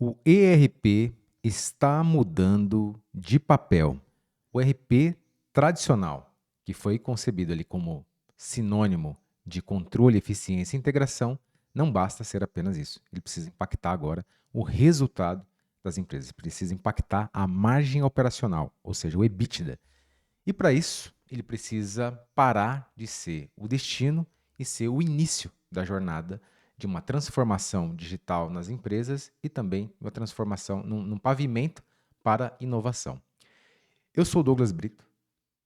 O ERP está mudando de papel. O ERP tradicional, que foi concebido ali como sinônimo de controle, eficiência e integração, não basta ser apenas isso. Ele precisa impactar agora o resultado das empresas, precisa impactar a margem operacional, ou seja, o EBITDA. E para isso, ele precisa parar de ser o destino e ser o início da jornada de uma transformação digital nas empresas e também uma transformação num pavimento para inovação. Eu sou o Douglas Brito.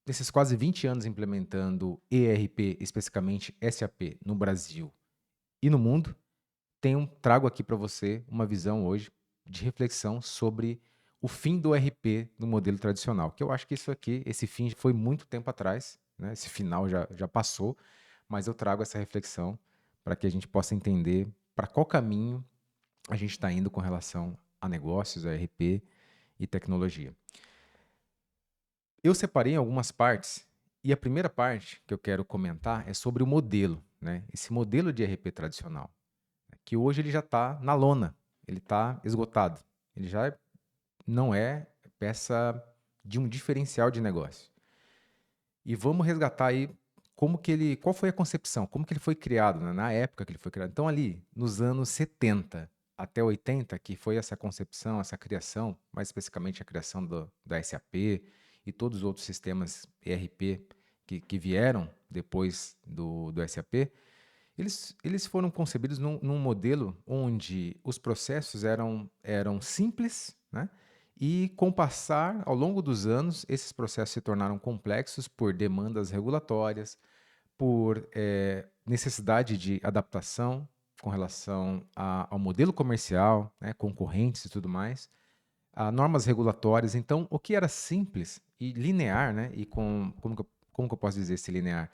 Nesses quase 20 anos implementando ERP, especificamente SAP, no Brasil e no mundo, trago aqui para você uma visão hoje de reflexão sobre o fim do RP no modelo tradicional, que eu acho que esse fim foi muito tempo atrás, né? Esse final já passou, mas eu trago essa reflexão para que a gente possa entender para qual caminho a gente está indo com relação a negócios, a RP e tecnologia. Eu separei em algumas partes e a primeira parte que eu quero comentar é sobre o modelo, né? Esse modelo de RP tradicional que hoje ele já está na lona, ele está esgotado, ele já não é peça de um diferencial de negócio. E vamos resgatar aí qual foi a concepção, como que ele foi criado, né, na época que ele foi criado. Então ali, nos anos 70 até 80, que foi essa concepção, essa criação, mais especificamente a criação da SAP e todos os outros sistemas ERP que vieram depois do SAP, eles foram concebidos num modelo onde os processos eram simples, né? E com o passar, ao longo dos anos, esses processos se tornaram complexos por demandas regulatórias, por necessidade de adaptação com relação ao modelo comercial, né, concorrentes e tudo mais, a normas regulatórias. Então, o que era simples e linear, né, e como que eu posso dizer esse linear?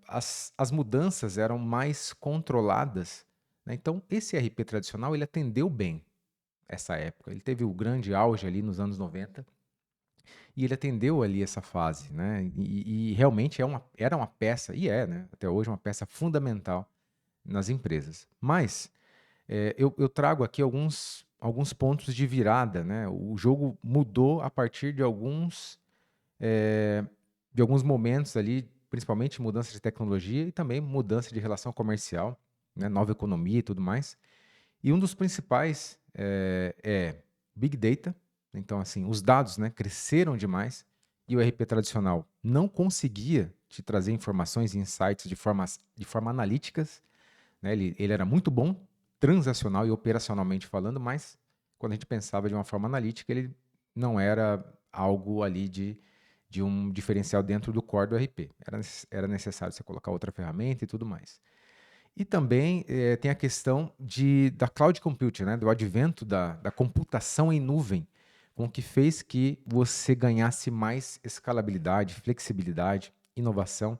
As mudanças eram mais controladas, né? Então, esse RP tradicional ele atendeu bem essa época. Ele teve o grande auge ali nos anos 90 e ele atendeu ali essa fase, né? E realmente era uma peça, e é, né? Até hoje, uma peça fundamental nas empresas. Mas eu trago aqui alguns pontos de virada, né? O jogo mudou a partir de alguns momentos ali, principalmente mudança de tecnologia e também mudança de relação comercial, né, nova economia e tudo mais. E um dos principais é Big Data. Então, assim, os dados, né, cresceram demais e o RP tradicional não conseguia te trazer informações e insights de forma analíticas, né? Ele era muito bom, transacional e operacionalmente falando, mas quando a gente pensava de uma forma analítica, ele não era algo ali de um diferencial dentro do core do RP. Era necessário você colocar outra ferramenta e tudo mais. E também tem a questão da cloud computing, né? Do advento da computação em nuvem, com o que fez que você ganhasse mais escalabilidade, flexibilidade, inovação,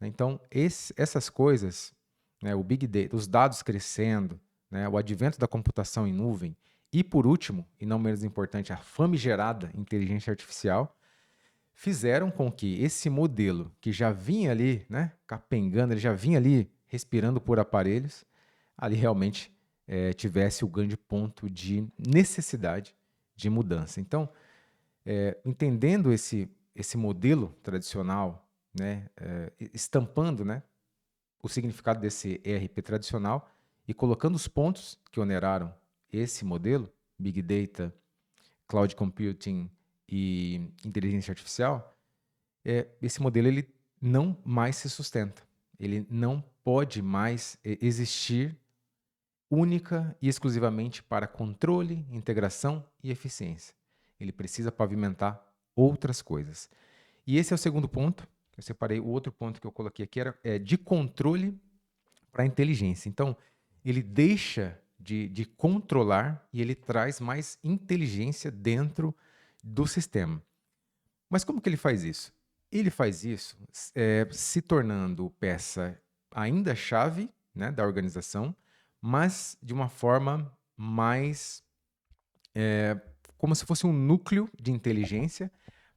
né? Então, essas coisas, né, o Big Data, os dados crescendo, né, o advento da computação em nuvem e, por último, e não menos importante, a famigerada inteligência artificial, fizeram com que esse modelo, que já vinha ali, né, capengando, ele já vinha ali respirando por aparelhos, ali realmente tivesse o grande ponto de necessidade de mudança. Então, entendendo esse modelo tradicional, né, estampando, né, o significado desse ERP tradicional e colocando os pontos que oneraram esse modelo, Big Data, Cloud Computing e inteligência artificial, esse modelo ele não mais se sustenta. Ele não pode mais existir única e exclusivamente para controle, integração e eficiência. Ele precisa pavimentar outras coisas. E esse é o segundo ponto. Eu separei o outro ponto que eu coloquei aqui, era de controle para inteligência. Então, ele deixa de controlar e ele traz mais inteligência dentro do sistema. Mas como que ele faz isso? Ele faz isso se tornando peça ainda chave, né, da organização, mas de uma forma mais como se fosse um núcleo de inteligência,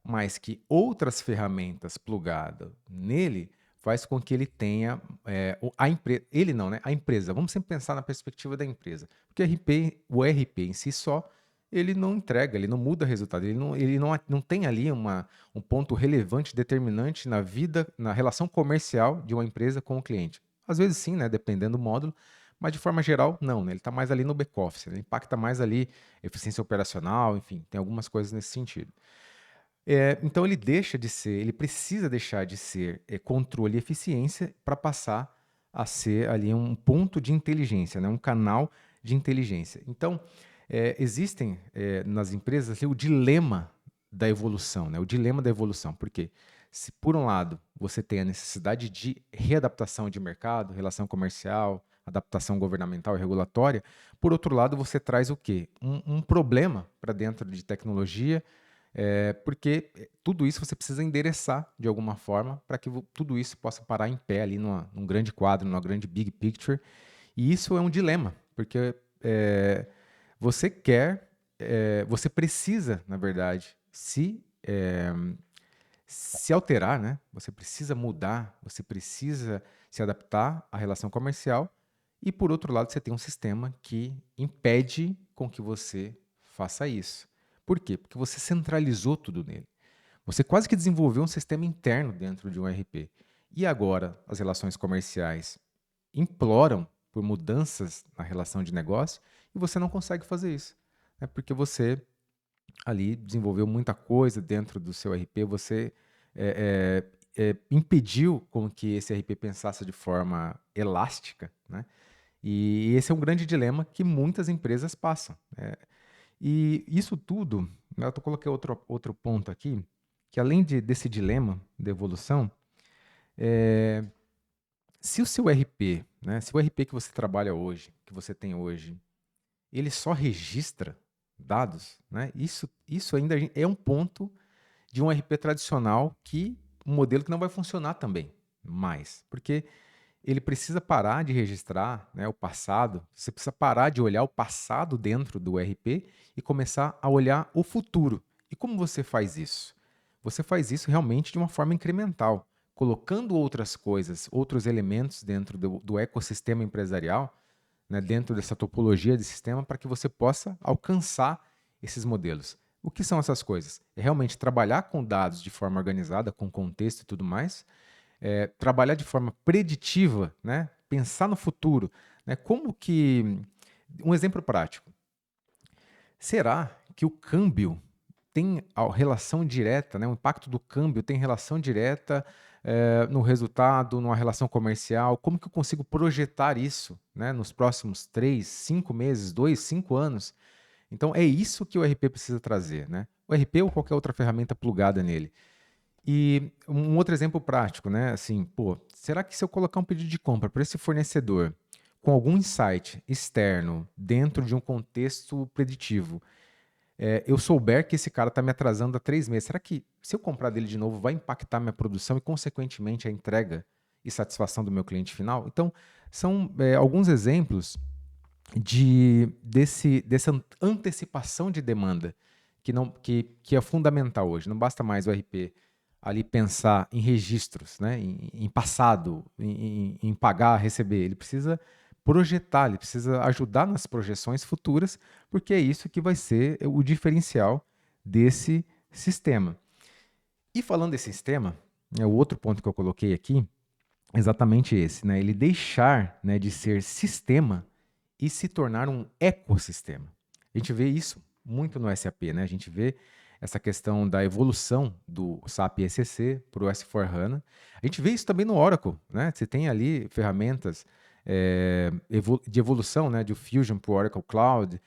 mas que outras ferramentas plugadas nele faz com que ele tenha, ele não, né? A empresa. Vamos sempre pensar na perspectiva da empresa. Porque o RP em si só, ele não entrega, ele não muda resultado, não tem ali um ponto relevante, determinante na vida, na relação comercial de uma empresa com o cliente. Às vezes sim, né? Dependendo do módulo, mas de forma geral, não, né? Ele está mais ali no back-office, ele impacta mais ali eficiência operacional, enfim, tem algumas coisas nesse sentido. Então ele precisa deixar de ser controle e eficiência para passar a ser ali um ponto de inteligência, né? Um canal de inteligência. Então, existem nas empresas ali, o dilema da evolução, né? O dilema da evolução. Porque se por um lado você tem a necessidade de readaptação de mercado, relação comercial, adaptação governamental e regulatória, por outro lado você traz o quê? Um problema para dentro de tecnologia, porque tudo isso você precisa endereçar de alguma forma para que tudo isso possa parar em pé ali num grande quadro, numa grande big picture. E isso é um dilema, porque você você precisa, na verdade, se alterar, né? Você precisa mudar, você precisa se adaptar à relação comercial. E por outro lado, você tem um sistema que impede com que você faça isso. Por quê? Porque você centralizou tudo nele. Você quase que desenvolveu um sistema interno dentro de um RP. E agora as relações comerciais imploram por mudanças na relação de negócio e você não consegue fazer isso. Porque você ali desenvolveu muita coisa dentro do seu RP, você impediu com que esse RP pensasse de forma elástica, né? E esse é um grande dilema que muitas empresas passam. E isso tudo, né, eu coloquei outro ponto aqui, que além desse dilema de evolução, se o seu RP, né, se o RP que você trabalha hoje, que você tem hoje, ele só registra dados, né, isso ainda é um ponto de um RP tradicional um modelo que não vai funcionar também mais, porque ele precisa parar de registrar, né, o passado, você precisa parar de olhar o passado dentro do RP e começar a olhar o futuro. E como você faz isso? Você faz isso realmente de uma forma incremental, colocando outras coisas, outros elementos dentro do ecossistema empresarial, né, dentro dessa topologia de sistema, para que você possa alcançar esses modelos. O que são essas coisas? É realmente trabalhar com dados de forma organizada, com contexto e tudo mais, trabalhar de forma preditiva, né? Pensar no futuro. Né? Como que. Um exemplo prático. Será que o câmbio tem relação direta, né? O impacto do câmbio tem relação direta no resultado, numa relação comercial? Como que eu consigo projetar isso, né, nos próximos 3, 5 meses, 2, 5 anos? Então, é isso que o RP precisa trazer. Né? O RP ou qualquer outra ferramenta plugada nele. E um outro exemplo prático, né? Assim, pô, será que se eu colocar um pedido de compra para esse fornecedor com algum insight externo dentro de um contexto preditivo, eu souber que esse cara está me atrasando há 3 meses, será que se eu comprar dele de novo vai impactar minha produção e, consequentemente, a entrega e satisfação do meu cliente final? Então, são alguns exemplos dessa antecipação de demanda que é fundamental hoje. Não basta mais o RP ali pensar em registros, né, em passado, em pagar, receber. Ele precisa projetar, ele precisa ajudar nas projeções futuras, porque é isso que vai ser o diferencial desse sistema. E falando desse sistema, o outro ponto que eu coloquei aqui é exatamente esse, né, ele deixar, né, de ser sistema e se tornar um ecossistema. A gente vê isso muito no SAP, né? A gente vê essa questão da evolução do SAP ECC para o S/4HANA. A gente vê isso também no Oracle, né? Você tem ali ferramentas de evolução, né, de Fusion para o Oracle Cloud.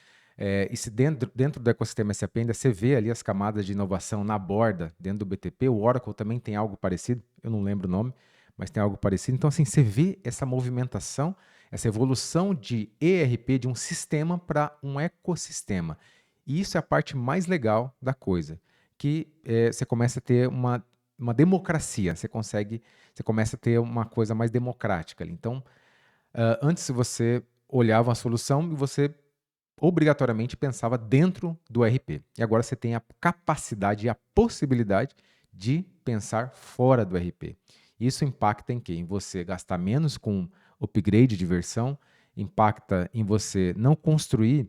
E se dentro do ecossistema SAP ainda você vê ali as camadas de inovação na borda, dentro do BTP. O Oracle também tem algo parecido, eu não lembro o nome, mas tem algo parecido. Então, assim, você vê essa movimentação, essa evolução de ERP, de um sistema para um ecossistema. E isso é a parte mais legal da coisa, que você começa a ter uma democracia, você começa a ter uma coisa mais democrática ali. Então, antes você olhava uma solução e você obrigatoriamente pensava dentro do ERP. E agora você tem a capacidade e a possibilidade de pensar fora do ERP. Isso impacta em quê? Em você gastar menos com upgrade de versão, impacta em você não construir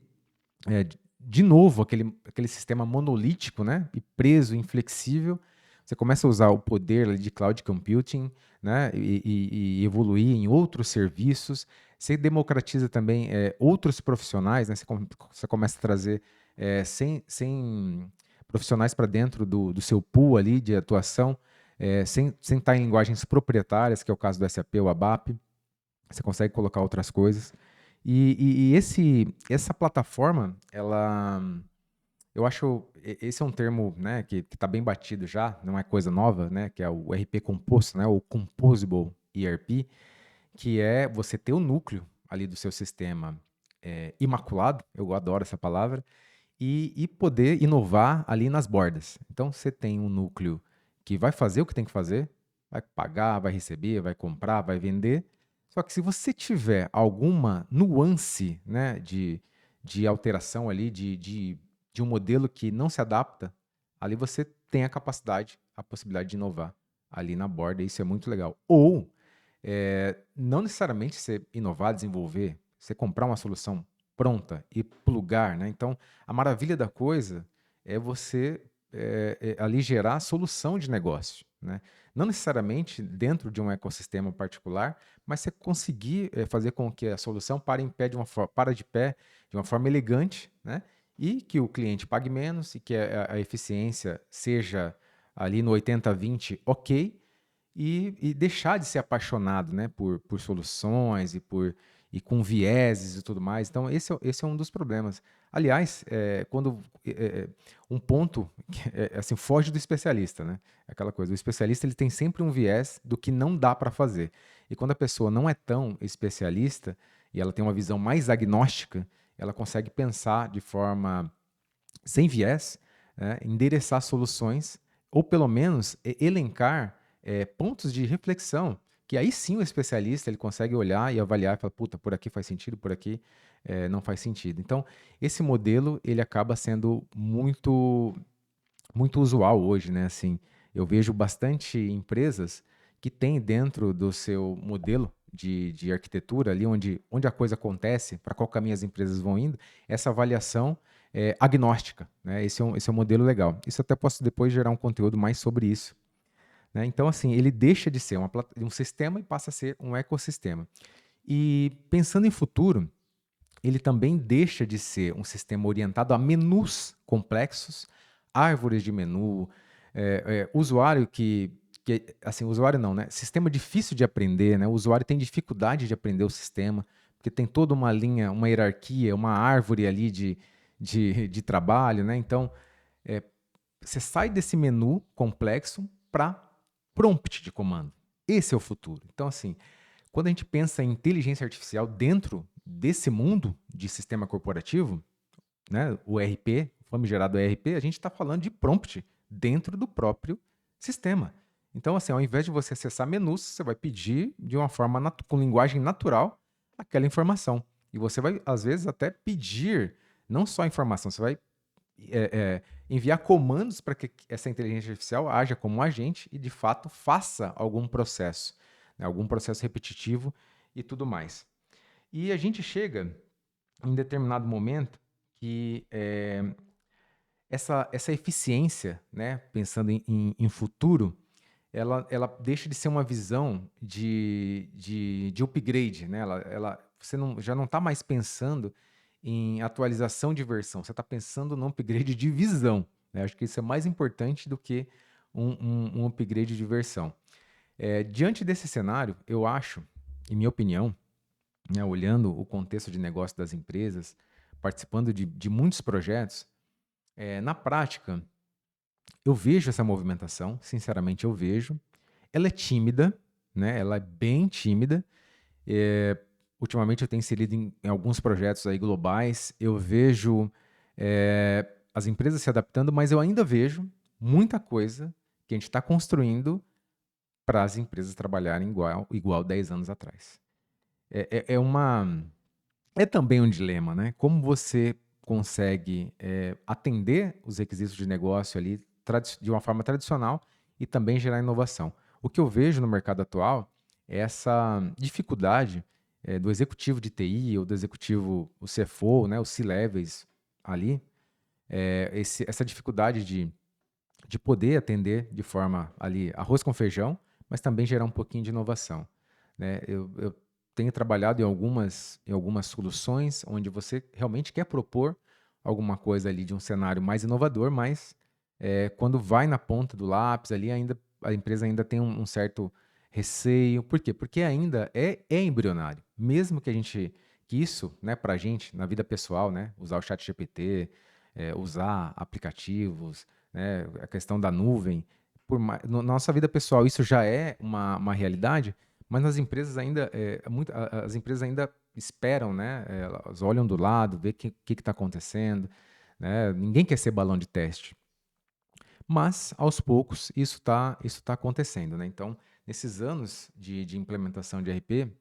de novo aquele sistema monolítico, né, e preso, inflexível. Você começa a usar o poder ali de cloud computing, né, e evoluir em outros serviços. Você democratiza também outros profissionais, né, você começa a trazer 100 profissionais para dentro do seu pool ali de atuação, sem estar em linguagens proprietárias, que é o caso do SAP ou ABAP. Você consegue colocar outras coisas. Essa plataforma, eu acho, esse é um termo, né, que está bem batido já, não é coisa nova, né, que é o ERP composto, né, o Composable ERP, que é você ter o núcleo ali do seu sistema imaculado, eu adoro essa palavra, e poder inovar ali nas bordas. Então, você tem um núcleo que vai fazer o que tem que fazer, vai pagar, vai receber, vai comprar, vai vender. Só que se você tiver alguma nuance, né, de alteração ali, de um modelo que não se adapta, ali você tem a capacidade, a possibilidade de inovar ali na borda, e isso é muito legal. Ou, não necessariamente você inovar, desenvolver, você comprar uma solução pronta e plugar, né? Então, a maravilha da coisa é você ali gerar solução de negócio, né? Não necessariamente dentro de um ecossistema particular, mas você conseguir fazer com que a solução para de pé de uma forma elegante, né? E que o cliente pague menos e que a eficiência seja ali no 80-20, ok, e deixar de ser apaixonado, né, por soluções e com vieses e tudo mais. Então, esse é um dos problemas. Aliás, um ponto que assim, foge do especialista, né? Aquela coisa, o especialista ele tem sempre um viés do que não dá para fazer. E quando a pessoa não é tão especialista e ela tem uma visão mais agnóstica, ela consegue pensar de forma sem viés, né, endereçar soluções ou pelo menos elencar pontos de reflexão que aí sim o especialista ele consegue olhar e avaliar e falar, puta, por aqui faz sentido, por aqui não faz sentido. Então, esse modelo ele acaba sendo muito usual hoje, né? Assim, eu vejo bastante empresas que têm dentro do seu modelo de arquitetura, ali onde a coisa acontece, para qual caminho as empresas vão indo, essa avaliação agnóstica, né? Esse é um modelo legal. Isso até posso depois gerar um conteúdo mais sobre isso, né? Então, assim, ele deixa de ser um sistema e passa a ser um ecossistema. E pensando em futuro, ele também deixa de ser um sistema orientado a menus complexos, árvores de menu, usuário assim, usuário não, né? Sistema difícil de aprender, né? O usuário tem dificuldade de aprender o sistema, porque tem toda uma linha, uma hierarquia, uma árvore ali de trabalho, né? Então, é, você sai desse menu complexo para prompt de comando. Esse é o futuro. Então, assim, quando a gente pensa em inteligência artificial dentro desse mundo de sistema corporativo, né, o ERP, o famigerado ERP, a gente está falando de prompt dentro do próprio sistema. Então, assim, ao invés de você acessar menus, você vai pedir de uma forma com linguagem natural aquela informação. E você vai, às vezes, até pedir não só a informação, você vai enviar comandos para que essa inteligência artificial haja como um agente e, de fato, faça algum processo, né, algum processo repetitivo e tudo mais. E a gente chega em determinado momento que essa eficiência, né, pensando em futuro, ela deixa de ser uma visão de upgrade, né? Você já não está mais pensando em atualização de versão, você está pensando num upgrade de visão, né? Acho que isso é mais importante do que um upgrade de versão. Diante desse cenário, eu acho, em minha opinião, né, olhando o contexto de negócio das empresas, participando de muitos projetos, na prática, eu vejo essa movimentação, sinceramente eu vejo. Ela é tímida, né? Ela é bem tímida. Ultimamente eu tenho inserido em alguns projetos aí globais. Eu vejo as empresas se adaptando, mas eu ainda vejo muita coisa que a gente está construindo para as empresas trabalharem igual 10 anos atrás. É também um dilema, né? Como você consegue atender os requisitos de negócio ali de uma forma tradicional e também gerar inovação. O que eu vejo no mercado atual é essa dificuldade do executivo de TI ou do executivo, o CFO, né, os C-levels ali, essa dificuldade de poder atender de forma ali arroz com feijão, mas também gerar um pouquinho de inovação, né? Eu tenho trabalhado em algumas soluções onde você realmente quer propor alguma coisa ali de um cenário mais inovador, mas quando vai na ponta do lápis ali, ainda a empresa ainda tem um certo receio. Por quê? Porque ainda é embrionário. Mesmo que isso, né, para a gente, na vida pessoal, né, usar o chat GPT, usar aplicativos, né, a questão da nuvem, na nossa vida pessoal isso já é uma realidade, mas nas empresas ainda, as empresas ainda esperam, né, elas olham do lado, vê o que está acontecendo, né, ninguém quer ser balão de teste. Mas, aos poucos, isso tá acontecendo, né? Então, nesses anos de implementação de RP,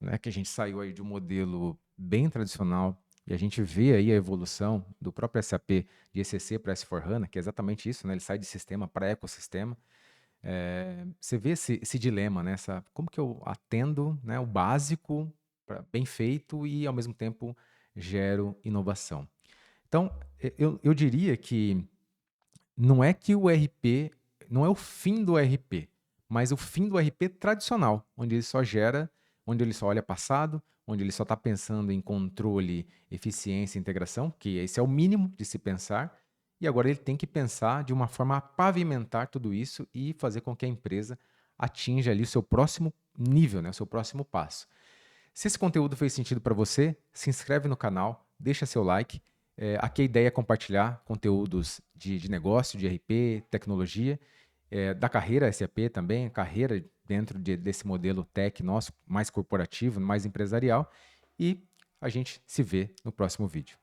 né, que a gente saiu aí de um modelo bem tradicional e a gente vê aí a evolução do próprio SAP de ECC para S/4HANA, que é exatamente isso, né? Ele sai de sistema para ecossistema. Você vê esse dilema, né? Como que eu atendo, né, o básico bem feito e, ao mesmo tempo, gero inovação. Então, eu diria que não é que o RP não é o fim do RP, mas o fim do RP tradicional, onde ele só olha passado, onde ele só está pensando em controle, eficiência e integração, que esse é o mínimo de se pensar, e agora ele tem que pensar de uma forma a pavimentar tudo isso e fazer com que a empresa atinja ali o seu próximo nível, né, o seu próximo passo. Se esse conteúdo fez sentido para você, se inscreve no canal, deixa seu like. Aqui a ideia é compartilhar conteúdos de negócio, de RP, tecnologia, da carreira SAP também, carreira dentro desse modelo tech nosso, mais corporativo, mais empresarial. E a gente se vê no próximo vídeo.